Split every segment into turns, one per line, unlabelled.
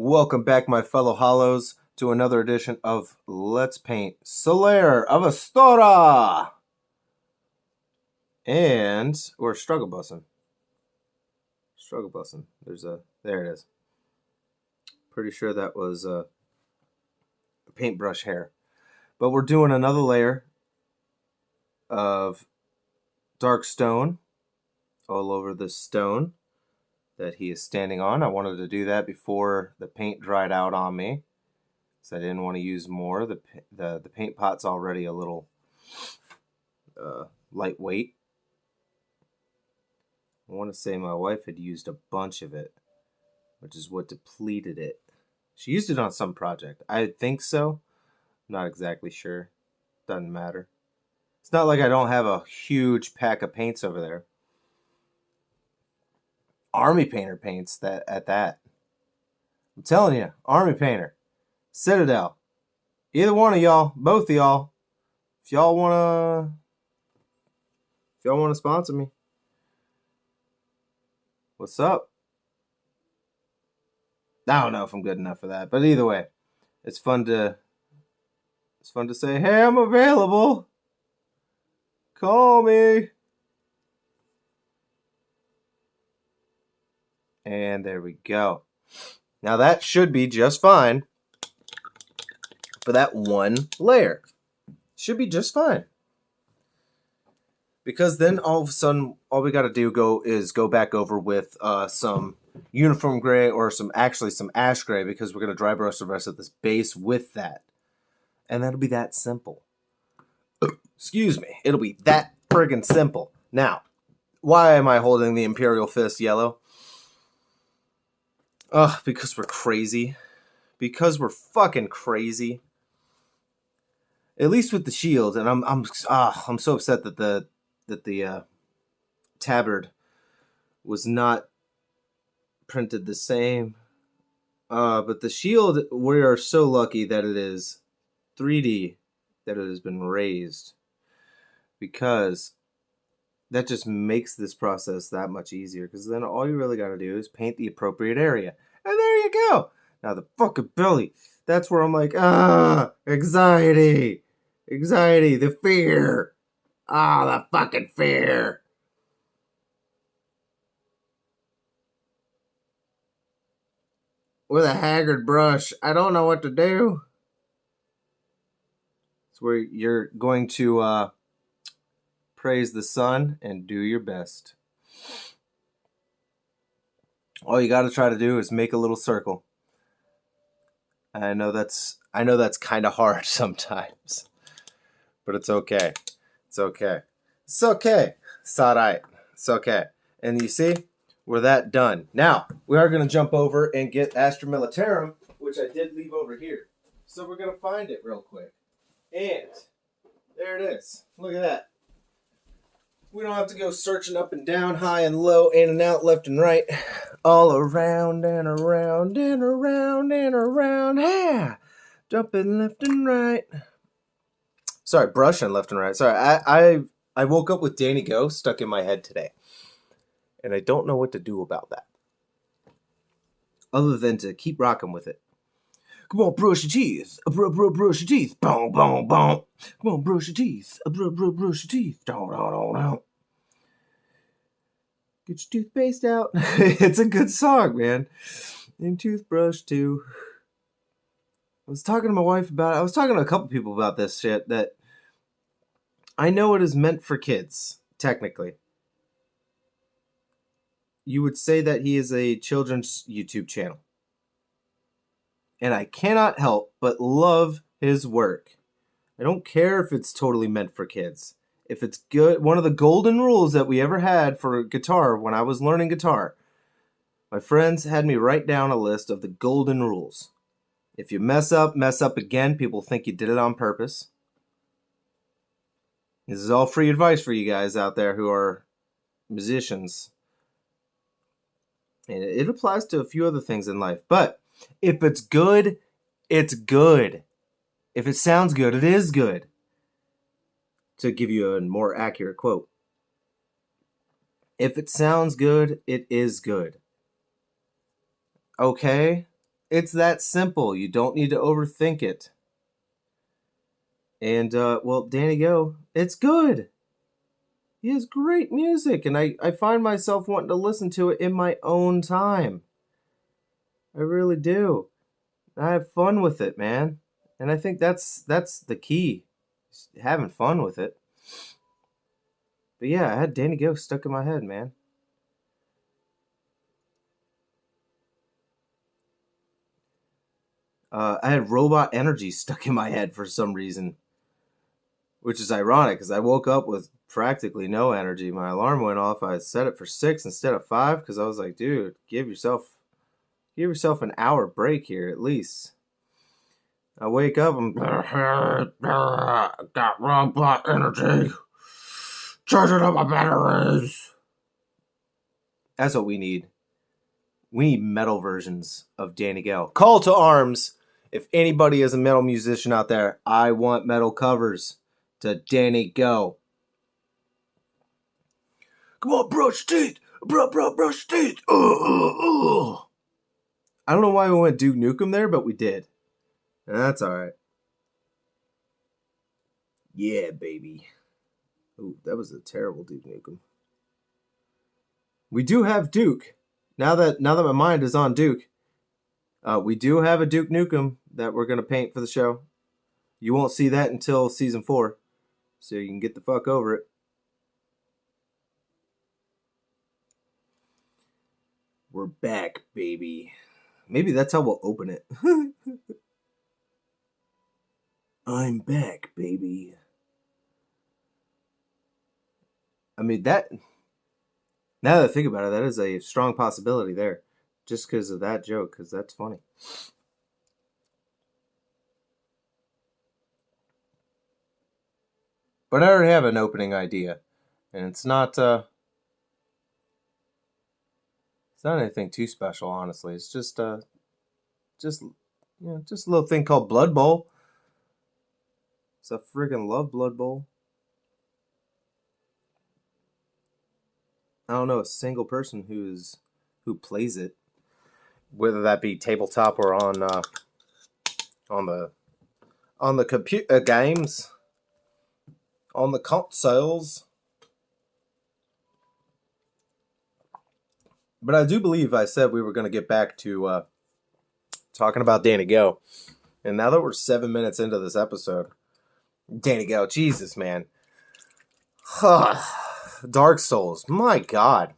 Welcome back, my fellow hollows, to another edition of Let's Paint Solaire of Astora! And we're struggle bussing. There it is. Pretty sure that was a paintbrush hair. But we're doing another layer of dark stone all over the stone that he is standing on. I wanted to do that before the paint dried out on me, so I didn't want to use more. The paint pot's already a little lightweight. I want to say my wife had used a bunch of it, which is what depleted it. She used it on some project. I think so. Not exactly sure. Doesn't matter. It's not like I don't have a huge pack of paints over there. Army painter paints that at that. I'm telling you, Army painter, Citadel, either one of y'all, both of y'all. If y'all wanna sponsor me, what's up? I don't know if I'm good enough for that, but either way, it's fun to say, hey, I'm available. Call me. And there we go. Now that should be just fine for that one layer. Should be just fine. Because then all of a sudden, all we got to do is go back over with some uniform gray or some ash gray, because we're going to dry brush the rest of this base with that. And that'll be that simple. Excuse me. It'll be that friggin' simple. Now, why am I holding the Imperial Fist yellow? Because we're crazy. Because we're fucking crazy. At least with the shield, and I'm so upset that the tabard was not printed the same. But the shield, we are so lucky that it is 3D, that it has been raised, because that just makes this process that much easier, because then all you really got to do is paint the appropriate area. And there you go. Now the fucking belly. That's where I'm like, anxiety. Anxiety, the fear. The fucking fear. With a haggard brush, I don't know what to do. It's where you're going to praise the sun and do your best. All you got to try to do is make a little circle. I know that's kind of hard sometimes, but it's okay. It's okay. It's okay. It's alright. It's okay. And you see, we're that done. Now we are going to jump over and get Astra Militarum, which I did leave over here. So we're going to find it real quick. And there it is. Look at that. We don't have to go searching up and down, high and low, in and out, left and right. All around and around and around and around. Yeah. Jumping left and right. Sorry, brushing left and right. Sorry, I woke up with Danny Go stuck in my head today. And I don't know what to do about that, other than to keep rocking with it. Come on, brush your teeth. Brush your teeth. Boom, boom, boom. Come on, brush your teeth. Brush your teeth. Don't. Get your toothpaste out. It's a good song, man. And toothbrush, too. I was talking to my wife about it. I was talking to a couple people about this shit, that I know it is meant for kids, technically. You would say that he is a children's YouTube channel. And I cannot help but love his work. I don't care if it's totally meant for kids. If it's good, one of the golden rules that we ever had for guitar when I was learning guitar, my friends had me write down a list of the golden rules. If you mess up again, people think you did it on purpose. This is all free advice for you guys out there who are musicians. And it applies to a few other things in life. But if it's good, it's good. If it sounds good, it is good. To give you a more accurate quote. If it sounds good, it is good. Okay? It's that simple. You don't need to overthink it. And, well, Danny Go, it's good. He has great music, and I find myself wanting to listen to it in my own time. I really do. I have fun with it, man. And I think that's the key. Having fun with it. But yeah, I had Danny Go stuck in my head, man. I had Robot Energy stuck in my head for some reason, which is ironic because I woke up with practically no energy. My alarm went off. I set it for 6 instead of 5 because I was like, dude, give yourself an hour break here at least. I wake up, I'm got robot energy, charging up my batteries. That's what we need. We need metal versions of Danny Gale. Call to arms. If anybody is a metal musician out there, I want metal covers to Danny Go. Come on, brush teeth. Brush teeth. I don't know why we went Duke Nukem there, but we did. And that's alright. Yeah, baby. Ooh, that was a terrible Duke Nukem. We do have Duke. Now that my mind is on Duke, we do have a Duke Nukem that we're gonna paint for the show. You won't see that until season 4, so you can get the fuck over it. We're back, baby. Maybe that's how we'll open it. I'm back, baby. I mean, that. Now that I think about it, that is a strong possibility there. Just because of that joke, because that's funny. But I already have an opening idea. And it's not anything too special, honestly. It's just a little thing called Blood Bowl. It's a friggin' love Blood Bowl. I don't know a single person who plays it, whether that be tabletop or on the computer games, on the consoles. But I do believe I said we were going to get back to talking about Danny Go, and now that we're 7 minutes into this episode, Danny Go, Jesus, man. Dark Souls, my God.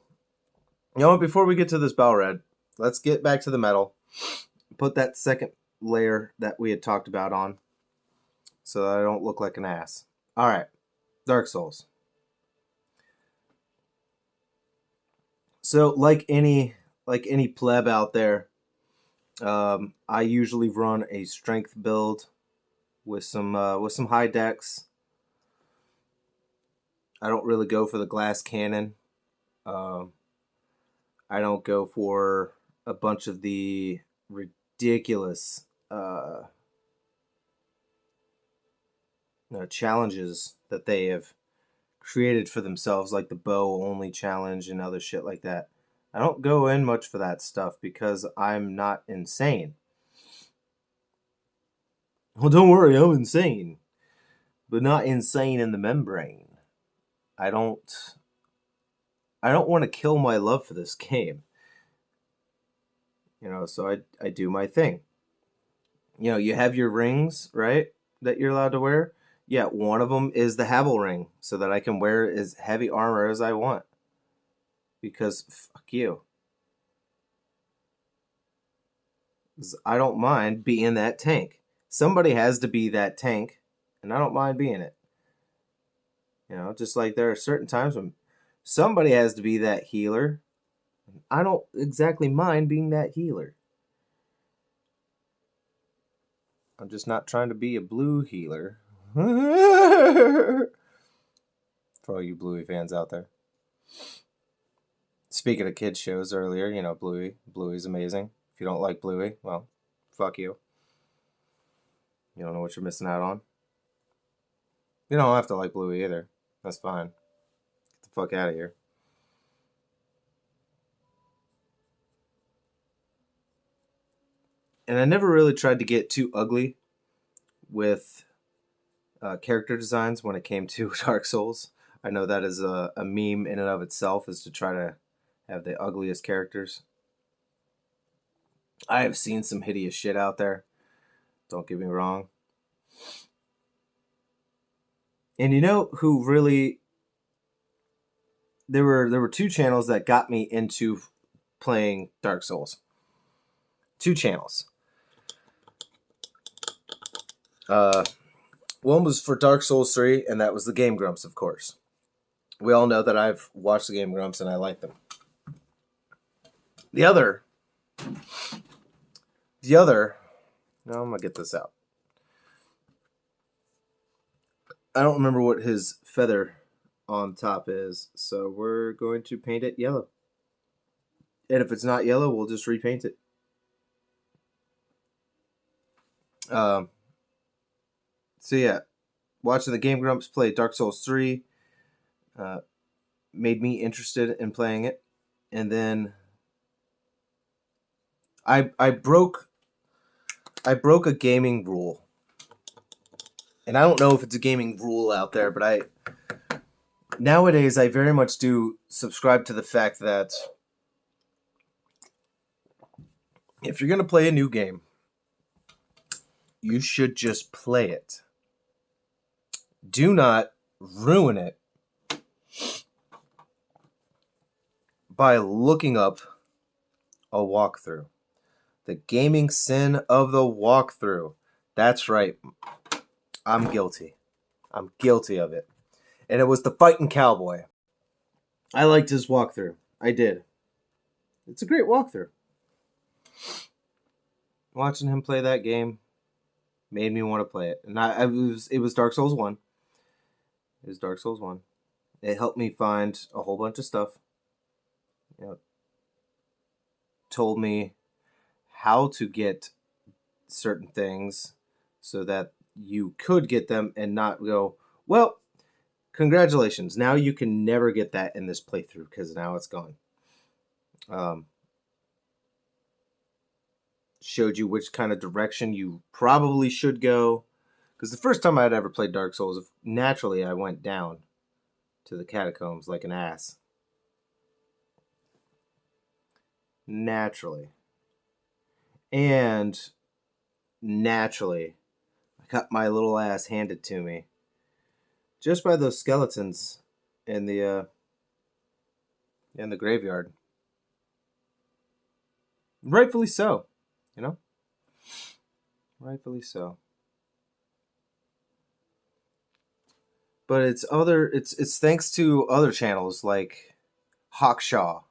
You know what, before we get to this bell red, let's get back to the metal. Put that second layer that we had talked about on so that I don't look like an ass. Alright, Dark Souls. So, like any pleb out there, I usually run a strength build with some high decks. I don't really go for the glass cannon. I don't go for a bunch of the ridiculous challenges that they have created for themselves, like the bow only challenge and other shit like that. I don't go in much for that stuff because I'm not insane. Well, don't worry, I'm insane, but not insane in the membrane. I don't want to kill my love for this game. So I do my thing. You have your rings, right, that you're allowed to wear. Yeah, one of them is the Havel ring, so that I can wear as heavy armor as I want. Because fuck you. I don't mind being that tank. Somebody has to be that tank, and I don't mind being it. Just like there are certain times when somebody has to be that healer. I don't exactly mind being that healer. I'm just not trying to be a blue healer. For all you Bluey fans out there. Speaking of kids shows earlier, Bluey. Bluey's amazing. If you don't like Bluey, well, fuck you. You don't know what you're missing out on. You don't have to like Bluey either. That's fine. Get the fuck out of here. And I never really tried to get too ugly with character designs when it came to Dark Souls. I know that is a meme in and of itself, is to try to have the ugliest characters. I have seen some hideous shit out there. Don't get me wrong. And you know who really... There were two channels that got me into playing Dark Souls. Two channels. One was for Dark Souls 3, and that was the Game Grumps, of course. We all know that I've watched the Game Grumps and I like them. The other, now I'm gonna get this out. I don't remember what his feather on top is, so we're going to paint it yellow. And if it's not yellow, we'll just repaint it. So yeah, watching the Game Grumps play Dark Souls 3 made me interested in playing it. And then I broke a gaming rule. And I don't know if it's a gaming rule out there, but nowadays I very much do subscribe to the fact that if you're going to play a new game, you should just play it. Do not ruin it by looking up a walkthrough. The gaming sin of the walkthrough. That's right. I'm guilty. I'm guilty of it. And it was the Fighting Cowboy. I liked his walkthrough. I did. It's a great walkthrough. Watching him play that game made me want to play it. And it was Dark Souls 1. It was Dark Souls 1. It helped me find a whole bunch of stuff. You know, told me how to get certain things so that you could get them and not go, well, congratulations, now you can never get that in this playthrough because now it's gone. Showed you which kind of direction you probably should go. Because the first time I had ever played Dark Souls, naturally I went down to the catacombs like an ass. Naturally. And naturally, I got my little ass handed to me just by those skeletons in the graveyard. Rightfully so, you know? Rightfully so. But it's thanks to other channels like Hawkshaw,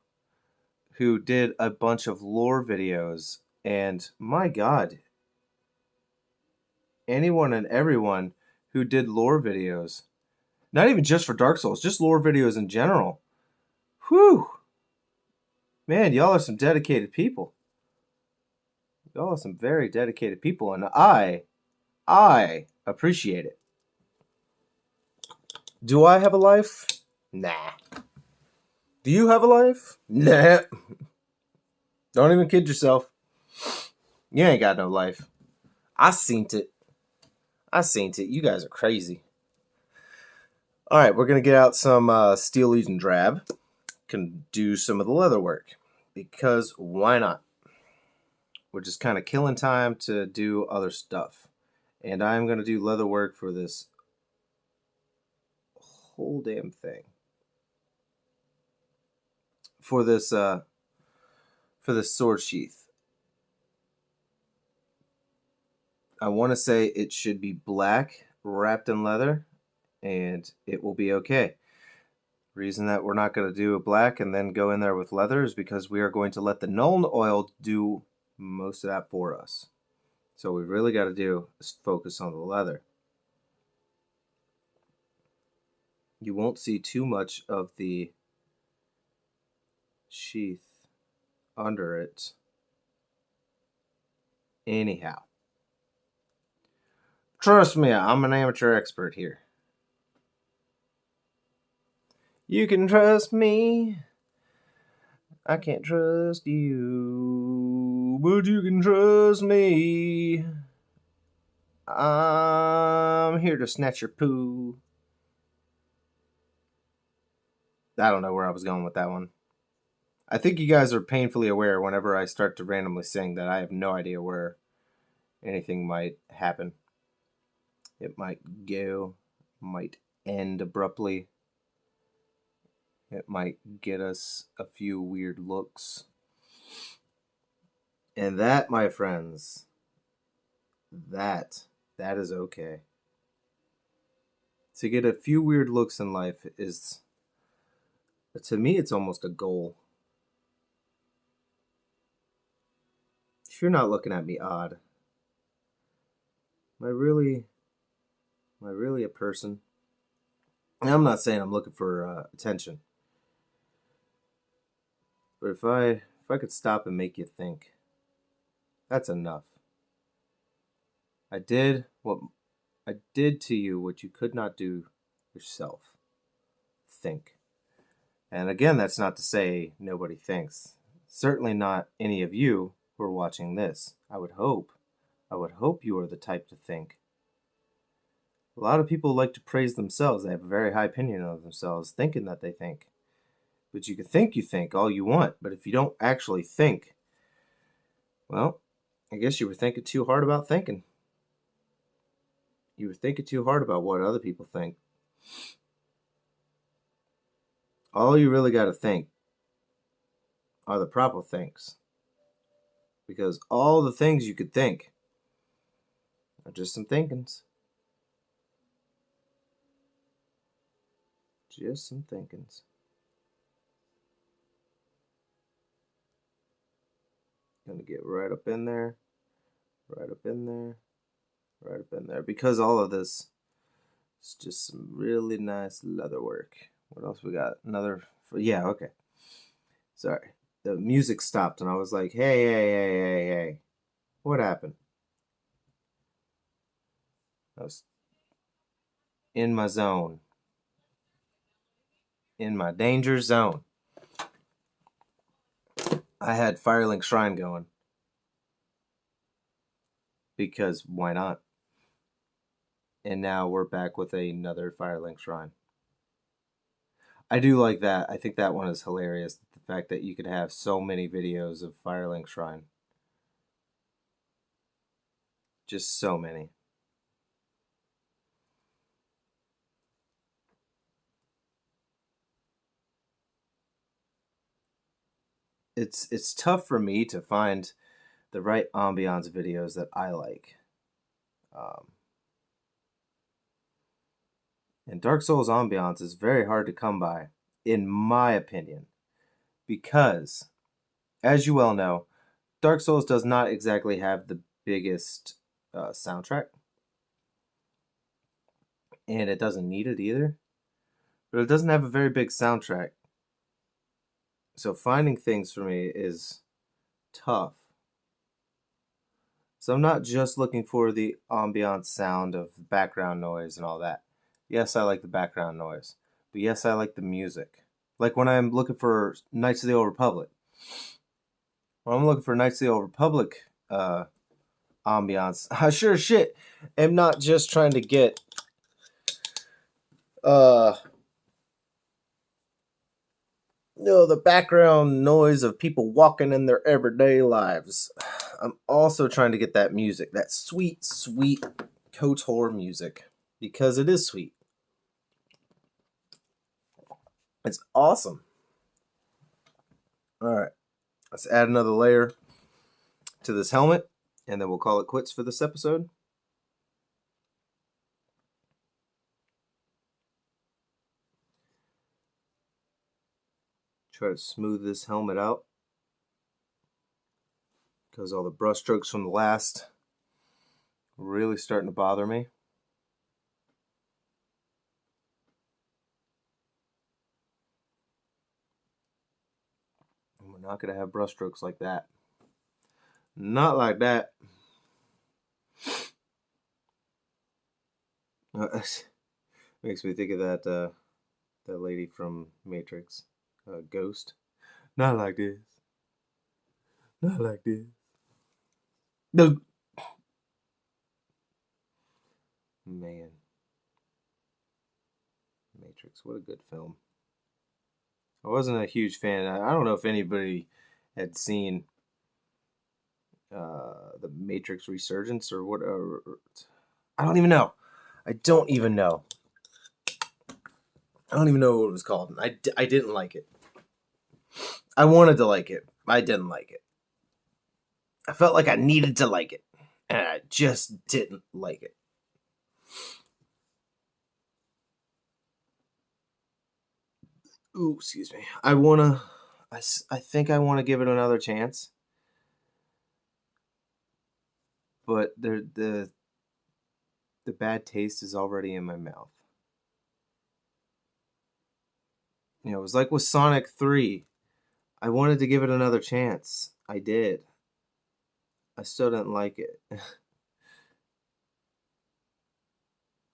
who did a bunch of lore videos, and my God, anyone and everyone who did lore videos, not even just for Dark Souls, just lore videos in general. Whew! Man, y'all are some dedicated people. Y'all are some very dedicated people, and I appreciate it. Do I have a life? Nah. Do you have a life? Nah. Don't even kid yourself. You ain't got no life. I seen it. You guys are crazy. Alright, we're going to get out some Steel Legion Drab. Can do some of the leather work. Because why not? We're just kind of killing time to do other stuff. And I'm going to do leather work for this whole damn thing. For this sword sheath. I want to say it should be black, wrapped in leather, and it will be okay. Reason that we're not going to do a black and then go in there with leather is because we are going to let the Nuln oil do most of that for us. So what we really got to do is focus on the leather. You won't see too much of the sheath under it anyhow. Trust me, I'm an amateur expert here. You can trust me. I can't trust you. but you can trust me. I'm here to snatch your poo. I don't know where I was going with that one. I think you guys are painfully aware whenever I start to randomly sing that I have no idea where anything might happen. It might go, might end abruptly. It might get us a few weird looks. And that, my friends, that is okay. To get a few weird looks in life is, to me, it's almost a goal. If you're not looking at me odd, am I really a person? And I'm not saying I'm looking for attention, but if I could stop and make you think, that's enough. I did to you what you could not do yourself. Think. And again, that's not to say nobody thinks. Certainly not any of you who are watching this. I would hope you are the type to think. A lot of people like to praise themselves. They have a very high opinion of themselves, thinking that they think. But you can think you think all you want, but if you don't actually think, well, I guess you were thinking too hard about thinking. You were thinking too hard about what other people think. All you really got to think are the proper things. Because all the things you could think are just some thinkings. Just some thinkings. Gonna get right up in there, right up in there, right up in there. Because all of this is just some really nice leather work. What else we got? Another, yeah, okay. Sorry. The music stopped and I was like, hey. What happened? I was in my zone. In my danger zone. I had Firelink Shrine going. Because why not? And now we're back with another Firelink Shrine. I do like that. I think that one is hilarious. The fact that you could have so many videos of Firelink Shrine. Just so many. It's tough for me to find the right ambiance videos that I like. And Dark Souls ambiance is very hard to come by, in my opinion. Because, as you well know, Dark Souls does not exactly have the biggest soundtrack. And it doesn't need it either. But it doesn't have a very big soundtrack. So finding things for me is tough. So I'm not just looking for the ambient sound of background noise and all that. Yes, I like the background noise. But yes, I like the music. Like when I'm looking for Knights of the Old Republic. When I'm looking for Knights of the Old Republic ambiance, I sure as shit am not just trying to get the background noise of people walking in their everyday lives. I'm also trying to get that music, that sweet, sweet KOTOR music, because it is sweet. It's awesome. All right, let's add another layer to this helmet, and then we'll call it quits for this episode. Try to smooth this helmet out, because all the brush strokes from the last really starting to bother me. And we're not going to have brush strokes like that. Not like that. Makes me think of that lady from Matrix, Ghost. Not like this. Not like this. The man, Matrix, what a good film. I wasn't a huge fan. I don't know if anybody had seen the Matrix Resurgence or what. I don't even know. I don't even know what it was called. I didn't like it. I wanted to like it. I didn't like it. I felt like I needed to like it, and I just didn't like it. Ooh, excuse me. I think I want to give it another chance, but the bad taste is already in my mouth. You know, it was like with Sonic 3. I wanted to give it another chance. I did. I still didn't like it.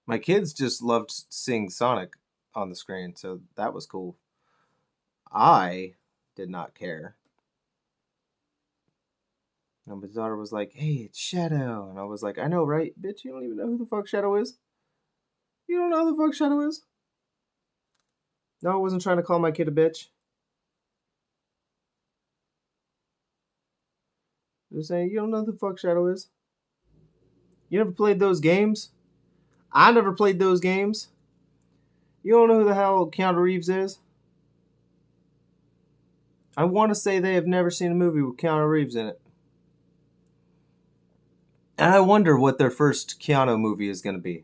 My kids just loved seeing Sonic on the screen, so that was cool. I did not care. And my daughter was like, "Hey, it's Shadow." And I was like, "I know, right? Bitch, you don't even know who the fuck Shadow is? You don't know who the fuck Shadow is?" No, I wasn't trying to call my kid a bitch. Just saying, you don't know who the fuck Shadow is? You never played those games? I never played those games. You don't know who the hell Keanu Reeves is? I want to say they have never seen a movie with Keanu Reeves in it. And I wonder what their first Keanu movie is going to be.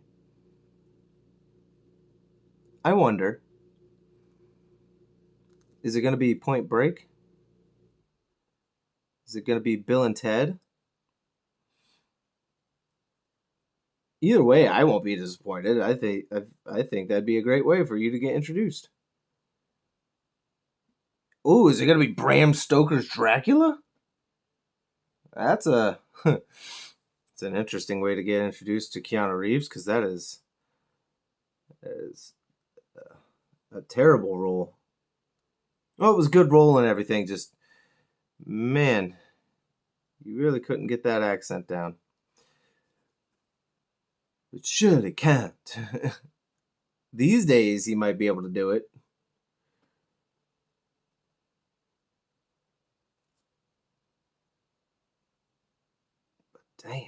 I wonder. Is it going to be Point Break? Is it going to be Bill and Ted? Either way, I won't be disappointed. I think that'd be a great way for you to get introduced. Ooh, is it going to be Bram Stoker's Dracula? That's it's an interesting way to get introduced to Keanu Reeves, because that is a terrible role. Well, it was a good role and everything. Just, man, you really couldn't get that accent down. But surely can't. These days, he might be able to do it. But damn.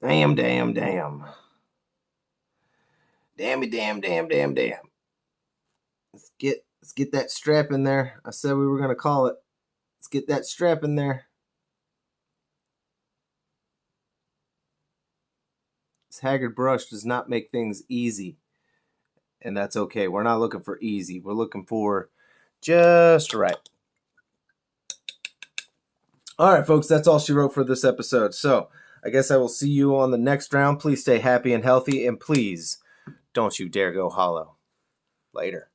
Damn, damn, damn. Damn, damn, damn, damn, damn. Let's get that strap in there. I said we were gonna call it. Let's get that strap in there. This haggard brush does not make things easy. And that's okay. We're not looking for easy. We're looking for just right. All right, folks, that's all she wrote for this episode. So I guess I will see you on the next round. Please stay happy and healthy, and please don't you dare go hollow. Later.